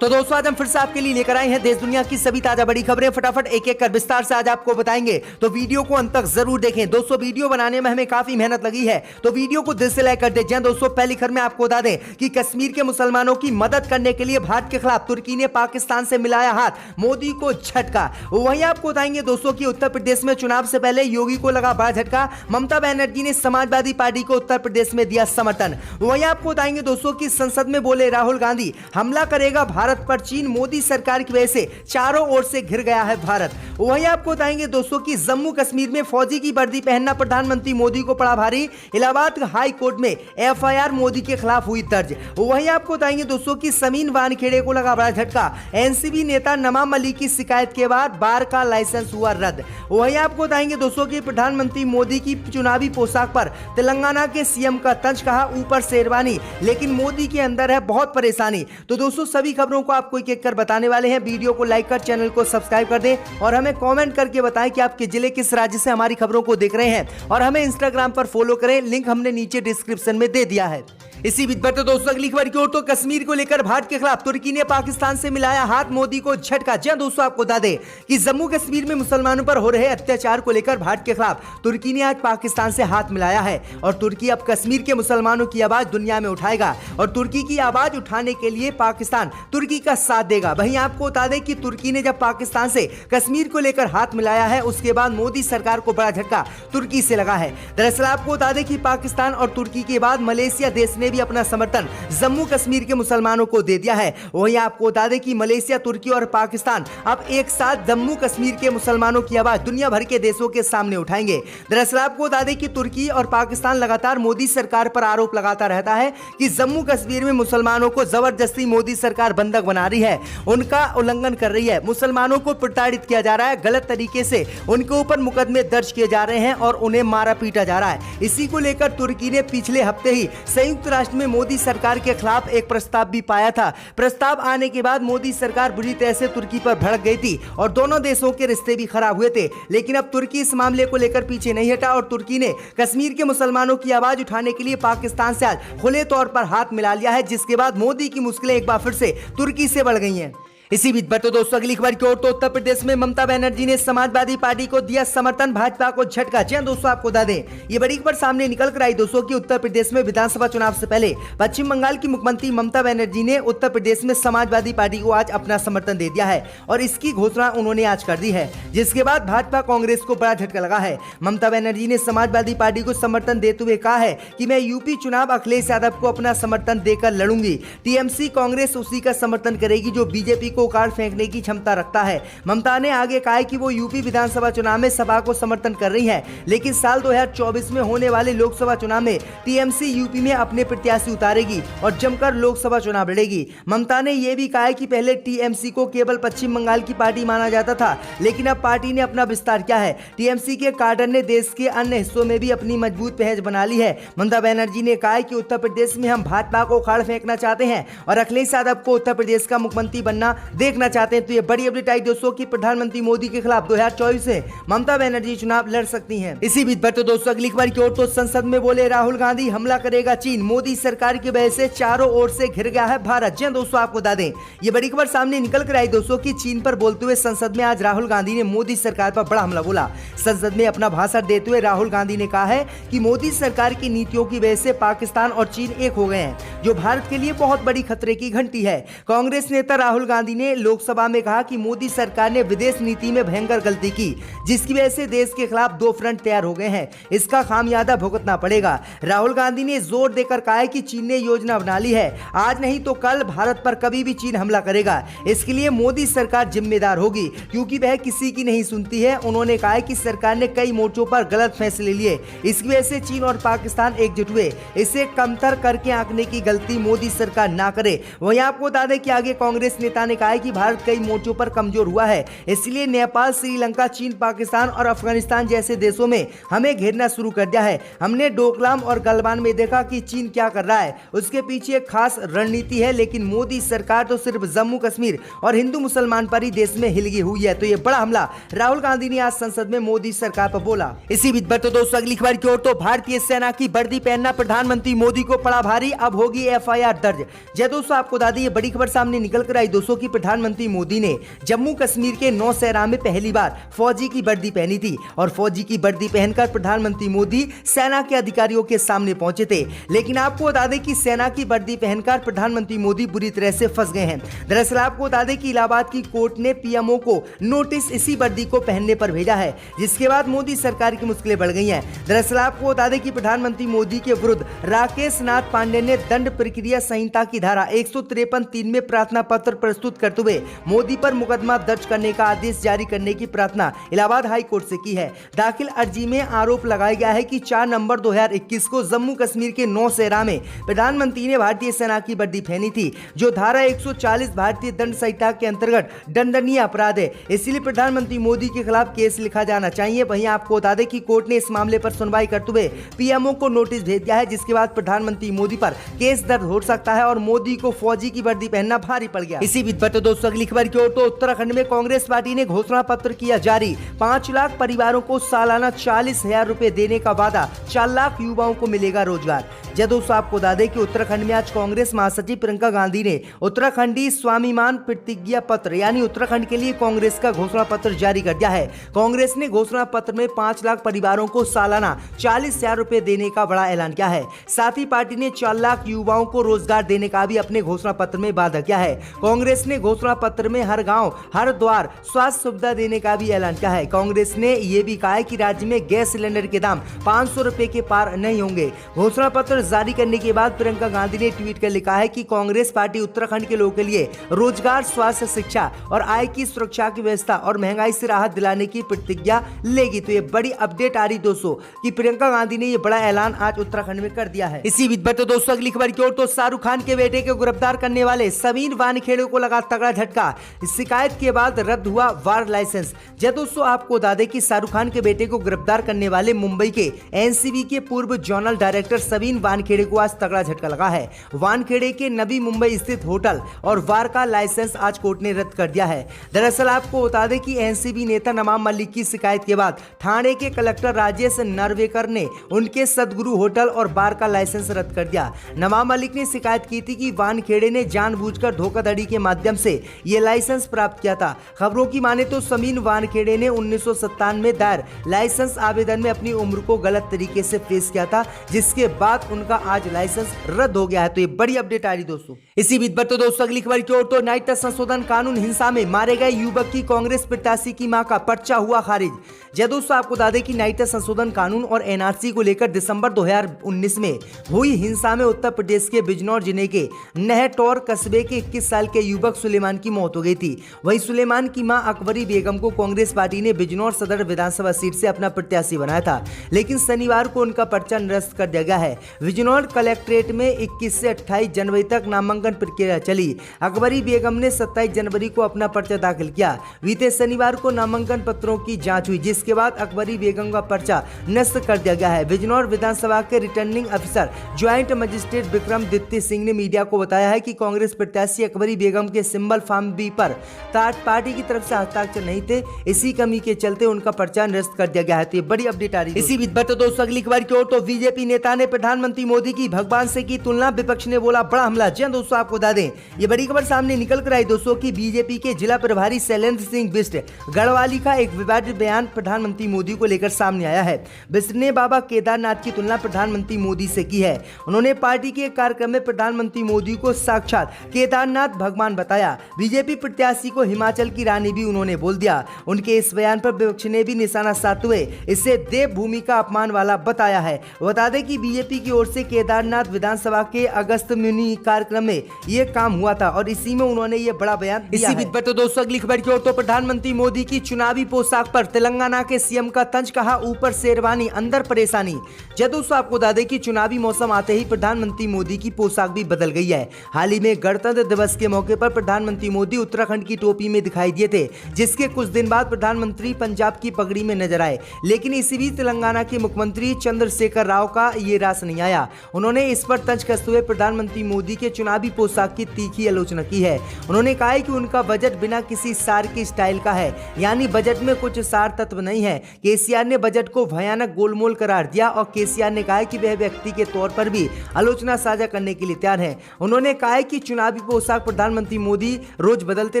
तो दोस्तों आज हम फिर से आपके लिए लेकर आए हैं देश दुनिया की सभी ताजा बड़ी खबरें। फटाफट एक एक कर विस्तार से आज आपको बताएंगे, तो वीडियो को अंत तक जरूर देखें। दोस्तों वीडियो बनाने में हमें काफी मेहनत लगी है, तो वीडियो को दिल से लाइक कर दें। दोस्तों पहली खबर में आपको बता दें कि कश्मीर के मुसलमानों की मदद करने के लिए भारत के खिलाफ तुर्की ने पाकिस्तान से मिलाया हाथ, मोदी को झटका। वहीं आपको बताएंगे दोस्तों की उत्तर प्रदेश में चुनाव से पहले योगी को लगा बड़ा झटका, ममता बनर्जी ने समाजवादी पार्टी को उत्तर प्रदेश में दिया समर्थन। वहीं आपको बताएंगे दोस्तों की संसद में बोले राहुल गांधी, हमला करेगा भारत पर चीन, मोदी सरकार की वजह से चारों ओर से घिर गया है भारत। वहीं आपको बताएंगे दोस्तों कि जम्मू कश्मीर में फौजी की वर्दी पहनना प्रधानमंत्री मोदी को पड़ा भारी, इलाहाबाद हाई कोर्ट में एफआईआर मोदी के खिलाफ हुई दर्ज। वहीं आपको बताएंगे दोस्तों कि समीन वानखेड़े को लगा बड़ा झटका, एनसीबी नेता नमाम मलिक की शिकायत के बाद बार का लाइसेंस हुआ रद्द। वहीं आपको बताएंगे दोस्तों कि प्रधानमंत्री मोदी की चुनावी पोशाक पर तेलंगाना के सीएम का तंज, कहा ऊपर शेरवानी लेकिन मोदी के अंदर है बहुत परेशानी। तो दोस्तों सभी खबरों को आपको एक एक कर बताने वाले हैं। वीडियो को लाइक कर चैनल को सब्सक्राइब कर दें और हमें कमेंट करके बताएं कि आपके जिले किस राज्य से हमारी खबरों को देख रहे हैं, और हमें इंस्टाग्राम पर फॉलो करें, लिंक हमने नीचे डिस्क्रिप्शन में दे दिया है। इसी बीच बढ़ते दोस्तों अगली खबर की ओर, तो कश्मीर को लेकर भारत के खिलाफ तुर्की ने पाकिस्तान से मिलाया हाथ, मोदी को झटका। जी दोस्तों आपको बता दें कि जम्मू कश्मीर में मुसलमानों पर हो रहे अत्याचार को लेकर भारत के खिलाफ तुर्की ने आज पाकिस्तान से हाथ मिलाया है, और तुर्की अब कश्मीर के मुसलमानों की आवाज दुनिया में उठाएगा, और तुर्की की आवाज उठाने के लिए पाकिस्तान तुर्की का साथ देगा। वहीं आपको बता दें कि तुर्की ने जब पाकिस्तान से कश्मीर को लेकर हाथ मिलाया है, उसके बाद मोदी सरकार को बड़ा झटका तुर्की से लगा है। दरअसल आपको बता दें कि पाकिस्तान और तुर्की के बाद मलेशिया देश ने भी अपना समर्थन जम्मू कश्मीर के मुसलमानों को दे दिया है। वहीं आपको बता दें कि मलेशिया, तुर्की और पाकिस्तान अब एक साथ जम्मू कश्मीर के मुसलमानों की आवाज दुनिया भर के देशों के सामने उठाएंगे। दरअसल आपको बता दें कि तुर्की और पाकिस्तान लगातार मोदी सरकार पर आरोप लगाता रहता है कि जम्मू कश्मीर में मुसलमानों को जबरदस्ती मोदी सरकार बंधक बना रही है, उनका उल्लंघन कर रही है, मुसलमानों को प्रताड़ित किया जा रहा है, गलत तरीके से उनके ऊपर मुकदमे दर्ज किए जा रहे हैं और उन्हें मारा पीटा जा रहा है। इसी को लेकर तुर्की ने पिछले हफ्ते ही संयुक्त राष्ट्र में मोदी सरकार के खिलाफ एक प्रस्ताव भी पाया था। प्रस्ताव आने के बाद मोदी सरकार बुरी तरह से तुर्की पर भड़क गई थी और दोनों देशों के रिश्ते भी खराब हुए थे, लेकिन अब तुर्की इस मामले को लेकर पीछे नहीं हटा और तुर्की ने कश्मीर के मुसलमानों की आवाज उठाने के लिए पाकिस्तान से आज खुले तौर पर हाथ मिला लिया है, जिसके बाद मोदी की मुश्किलें एक बार फिर से तुर्की से बढ़ गई हैं। इसी बीच बढ़ते दोस्तों अगली खबर की ओर, तो उत्तर प्रदेश में ममता बनर्जी ने समाजवादी पार्टी को दिया समर्थन, भाजपा को झटका। जी दोस्तों आपको बता दें ये बड़ी खबर सामने निकल कर आई दोस्तों कि उत्तर प्रदेश में विधानसभा चुनाव से पहले पश्चिम बंगाल की मुख्यमंत्री ममता बनर्जी ने उत्तर प्रदेश में समाजवादी पार्टी को आज अपना समर्थन दे दिया है, और इसकी घोषणा उन्होंने आज कर दी है, जिसके बाद भाजपा कांग्रेस को बड़ा झटका लगा है। ममता बनर्जी ने समाजवादी पार्टी को समर्थन देते हुए कहा है कि मैं यूपी चुनाव अखिलेश यादव को अपना समर्थन देकर लड़ूंगी। टीएमसी कांग्रेस उसी का समर्थन करेगी जो बीजेपी को उखाड़ फेंकने की क्षमता रखता है। ममता ने आगे कहा है कि वो यूपी विधानसभा चुनाव में सपा को समर्थन कर रही है, लेकिन साल 2024 में होने वाले लोकसभा चुनाव में टीएमसी यूपी में अपने प्रत्याशी उतारेगी और जमकर लोकसभा चुनाव लड़ेगी। ममता ने यह भी कहा है कि पहले टीएमसी को केवल पश्चिम बंगाल की पार्टी माना जाता था, लेकिन अब पार्टी ने अपना विस्तार किया है। टीएमसी के कार्डर ने देश के अन्य हिस्सों में भी अपनी मजबूत पहचान बना ली है। ममता बनर्जी ने कहा है कि उत्तर प्रदेश में हम भाजपा को उखाड़ फेंकना चाहते हैं और अखिलेश यादव को उत्तर प्रदेश का मुख्यमंत्री बनना देखना चाहते हैं। तो ये बड़ी अपडेट आई दोस्तों कि प्रधानमंत्री मोदी के खिलाफ 2024 से ममता बनर्जी चुनाव लड़ सकती हैं। इसी बीच बढ़ते दोस्तों अगली खबर की ओर, तो संसद में बोले राहुल गांधी, हमला करेगा चीन, मोदी सरकार की वजह से चारों ओर से घिर गया है भारत। जी दोस्तों आपको बता दें ये बड़ी खबर सामने निकल कर आई दोस्तों कि चीन पर बोलते हुए संसद में आज राहुल गांधी ने मोदी सरकार पर बड़ा हमला बोला। संसद में अपना भाषण देते हुए राहुल गांधी ने कहा है कि मोदी सरकार की नीतियों की वजह से पाकिस्तान और चीन एक हो गए हैं, जो भारत के लिए बहुत बड़ी खतरे की घंटी है। कांग्रेस नेता राहुल गांधी ने लोकसभा में कहा कि मोदी सरकार ने विदेश नीति में भयंकर गलती की, जिसकी वजह से देश के खिलाफ दो फ्रंट तैयार हो गए हैं, इसका खामियाजा भुगतना पड़ेगा। राहुल गांधी ने जोर देकर कहा है कि चीन ने योजना बना ली है, आज नहीं तो कल भारत पर कभी भी चीन हमला करेगा, इसके लिए मोदी सरकार जिम्मेदार होगी क्योंकि वह किसी की नहीं सुनती है। उन्होंने कहा है कि सरकार ने कई मोर्चों पर गलत फैसले लिए, इसकी वजह से चीन और पाकिस्तान एकजुट हुए, इसे कमतर करके आंकने की गलती मोदी सरकार ना करे। वहीं आपको बता दें कि आगे कांग्रेस नेता ने कहा है कि भारत कई मोर्चों पर कमजोर हुआ है, इसलिए नेपाल, श्रीलंका, चीन, पाकिस्तान और अफगानिस्तान जैसे देशों में हमें घेरना शुरू कर दिया है। हमने डोकलाम और गलवान में देखा कि चीन क्या कर रहा है, उसके पीछे एक खास रणनीति है, लेकिन मोदी सरकार तो सिर्फ जम्मू कश्मीर और हिंदू मुसलमान पर ही देश में हिलगी हुई है। तो ये बड़ा हमला राहुल गांधी ने आज संसद में मोदी सरकार पर बोला। इसी बीच बढ़ते दोस्तों अगली खबर की ओर, तो भारतीय सेना की वर्दी पहनना प्रधानमंत्री मोदी को पड़ा भारी, अब होगी एफआईआर दर्ज। जय दोस्तों, आपको बता दें ये बड़ी खबर सामने निकल कर आई दोस्तों की प्रधानमंत्री मोदी ने जम्मू कश्मीर के नौशहरा में पहली बार फौजी की वर्दी पहनी थी और फौजी की वर्दी पहनकर प्रधानमंत्री मोदी सेना के अधिकारियों के सामने पहुंचे थे। लेकिन आपको बता दें कि सेना की वर्दी पहनकर प्रधानमंत्री मोदी बुरी तरह से फंस गए हैं। दरअसल आपको बता दें कि इलाहाबाद की कोर्ट ने पीएमओ को नोटिस इसी वर्दी को पहनने पर भेजा है, जिसके बाद मोदी सरकार की मुश्किलें बढ़ गई हैं। दरअसल आपको बता दें कि प्रधानमंत्री मोदी के विरुद्ध राकेश नाथ पांडे ने दंड प्रक्रिया संहिता की धारा 153(3) में प्रार्थना पत्र प्रस्तुत करते हुए मोदी पर मुकदमा दर्ज करने का आदेश जारी करने की प्रार्थना इलाहाबाद हाई कोर्ट से की है। दाखिल अर्जी में आरोप लगाया गया है कि 4 नवंबर 2021 को जम्मू कश्मीर के नौशहरा में प्रधानमंत्री ने भारतीय सेना की वर्दी पहनी थी, जो धारा 140 भारतीय दंड संहिता के अंतर्गत दंडनीय अपराध है। इसलिए प्रधानमंत्री मोदी के खिलाफ केस लिखा जाना चाहिए। वहीं आपको बता दें कि कोर्ट ने इस मामले पर सुनवाई करते हुए पीएमओ को नोटिस भेज दिया है, जिसके बाद प्रधानमंत्री मोदी पर केस दर्ज हो सकता है और मोदी को फौजी की वर्दी पहनना भारी पड़ गया। इसी बीच बढ़ते दोस्तों अगली खबर की ओर, तो उत्तराखंड में कांग्रेस पार्टी ने घोषणा पत्र किया जारी। 5 लाख परिवारों को सालाना 40,000 रुपए देने का वादा, 4 लाख युवाओं को मिलेगा रोजगार। जय दोस्तों, आपको बता दें कि उत्तराखंड में आज कांग्रेस महासचिव प्रियंका गांधी ने उत्तराखंडी स्वाभिमान प्रतिज्ञा पत्र यानी उत्तराखंड के लिए कांग्रेस का घोषणा पत्र जारी कर दिया है। कांग्रेस ने घोषणा पत्र में 5 लाख परिवारों को सालाना 40,000 रुपए देने का बड़ा ऐलान किया है। साथ ही पार्टी ने 4 लाख युवाओं को रोजगार देने का भी अपने घोषणा पत्र में वादा किया है। कांग्रेस ने घोषणा पत्र में हर गांव हर द्वार स्वास्थ्य सुविधा देने का भी ऐलान किया है। कांग्रेस ने यह भी कहा है कि राज्य में गैस सिलेंडर के दाम 500 रुपए के पार नहीं होंगे। घोषणा पत्र जारी करने के बाद प्रियंका गांधी ने ट्वीट कर लिखा है कि कांग्रेस पार्टी उत्तराखंड के लोगों के लिए रोजगार, स्वास्थ्य, शिक्षा और आय की सुरक्षा की व्यवस्था और महंगाई से राहत दिलाने की प्रतिज्ञा लेगी। तो ये बड़ी अपडेट आ रही दोस्तों कि प्रियंका गांधी ने ये बड़ा ऐलान आज उत्तराखंड में कर दिया है। इसी बीच बढ़ते दोस्तों अगली खबर की ओर, तो शाहरुख खान के बेटे को गिरफ्तार करने वाले समीन वानखेड़े को लगा तगड़ा झटका। शिकायत के बाद रद्द हुआ वार लाइसेंस। जय दोस्तों, आपको बता दें कि शाहरुख खान के बेटे को गिरफ्तार करने वाले मुंबई के एनसीबी के पूर्व जोनल डायरेक्टर समीन वानखेड़े को आज तगड़ा झटका लगा है। वानखेड़े के नवी मुंबई स्थित होटल और वार का लाइसेंस आज कोर्ट ने रद्द कर दिया है। दरअसल आपको बता दें कि एनसीबी नेता नवाब मलिक की शिकायत के बाद थाने के कलेक्टर राजेश नार्वेकर ने उनके सदगुरु होटल और बार का लाइसेंस रद्द कर दिया। नवाब मलिक ने शिकायत की थी कि वानखेड़े ने जानबूझकर धोखाधड़ी के माध्यम से यह लाइसेंस प्राप्त किया था। खबरों की माने तो समीन वानखेड़े ने 1997 में दायर लाइसेंस आवेदन में अपनी उम्र को गलत तरीके से पेश किया था, जिसके बाद उनका आज लाइसेंस रद्द हो गया है। तो ये बड़ी अपडेट आ रही दोस्तों। इसी बीच बढ़ते दोस्तों अगली खबर की ओर, तो नागरिकता संशोधन कानून हिंसा में मारे गए युवक की कांग्रेस प्रत्याशी की मां का पर्चा हुआ खारिज। जय दोस्तों, आपको बता दें कि नागरिकता संशोधन कानून और एनआरसी को लेकर दिसंबर 2019 में हुई हिंसा में उत्तर प्रदेश के बिजनौर जिले के नहटौर कस्बे के 21 साल के युवक सुलेमान की मौत हो गई थी। वहीं सुलेमान की मां अकबरी बेगम को कांग्रेस पार्टी ने बिजनौर सदर विधानसभा सीट से अपना प्रत्याशी बनाया था, लेकिन शनिवार को उनका पर्चा निरस्त कर दिया गया है। बिजनौर कलेक्ट्रेट में 21 से 28 जनवरी तक नामांकन प्रक्रिया चली। अकबरी बेगम ने 27 जनवरी को अपना पर्चा दाखिल किया। बीते शनिवार को नामांकन पत्रों की जांच हुई, जिसके बाद अकबरी बेगम का पर्चा नष्ट कर दिया गया है। बिजनौर विधानसभा के रिटर्निंग अफसर ज्वाइंट मजिस्ट्रेट विक्रमादित्य सिंह ने मीडिया को बताया है कि कांग्रेस प्रत्याशी अकबरी बेगम के सिंबल फॉर्म बी पर पार्टी की तरफ से हस्ताक्षर नहीं थे, इसी कमी के चलते उनका पर्चा निरस्त कर दिया गया है। तो ये बड़ी अपडेट आ रही है। इसी बीच बढ़ते दोस्तों अगली खबर की ओर, तो बीजेपी नेता ने प्रधानमंत्री मोदी की भगवान से की तुलना, विपक्ष ने बोला बड़ा हमला। जी दोस्तों, आपको बता दें ये बड़ी खबर सामने निकल कर आई दोस्तों कि बीजेपी के जिला प्रभारी शैलेंद्र सिंह बिष्ट गढ़वाली का एक विवादित बयान प्रधानमंत्री मोदी को लेकर सामने आया है। बिष्ट ने बाबा केदारनाथ की तुलना प्रधानमंत्री मोदी से की है। उन्होंने पार्टी के एक कार्यक्रम में प्रधानमंत्री मोदी को साक्षात केदारनाथ भगवान बताया। बीजेपी प्रत्याशी को हिमाचल की रानी भी उन्होंने बोल दिया। उनके इस बयान पर विपक्ष ने भी निशाना साधते हुए इसे देवभूमि का अपमान वाला बताया है। बता दें कि बीजेपी की ओर से केदारनाथ विधानसभा के अगस्त मिनी कार्यक्रम में यह काम हुआ था और इसी में उन्होंने ये बड़ा बयान दिया है। इसी बीच दोस्तों अगली खबर की ओर, तो प्रधानमंत्री मोदी की चुनावी पोशाक पर तेलंगाना के सीएम का तंज, कहा ऊपर शेरवानी अंदर परेशानी। जय दोस्तों, आपको बता दें कि चुनावी मौसम आते ही प्रधानमंत्री मोदी की पोशाक भी बदल गई है। हाल ही में गणतंत्र दिवस के मौके पर प्रधानमंत्री मोदी उत्तराखंड की टोपी में दिखाई दिए थे, जिसके कुछ दिन बाद प्रधानमंत्री पंजाब की पगड़ी में नजर आए। लेकिन इसी बीच तेलंगाना के मुख्यमंत्री चंद्रशेखर राव का ये रास नहीं आया। उन्होंने इस पर तंज कसते हुए प्रधानमंत्री मोदी के चुनावी पोशाक की तीखी आलोचना की है। उन्होंने कहा है कि उनका बजट बिना किसी सार के स्टाइल का है, यानी बजट में कुछ सार तत्व नहीं है। केसीआर ने बजट को भयानक गोलमोल करार दिया और केसीआर ने कहा है कि वह व्यक्ति के तौर पर भी आलोचना साझा करने के लिए तैयार है। उन्होंने कहा है कि चुनावी पोशाक प्रधानमंत्री मोदी रोज बदलते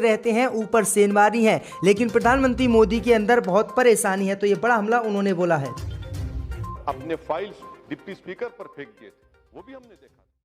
रहते हैं, ऊपर सेनवारी है, लेकिन प्रधानमंत्री मोदी के अंदर बहुत परेशानी है। तो ये बड़ा हमला उन्होंने बोला है। अपने फाइल्स डिप्टी स्पीकर पर फेंक दिए थे, वो भी हमने देखा।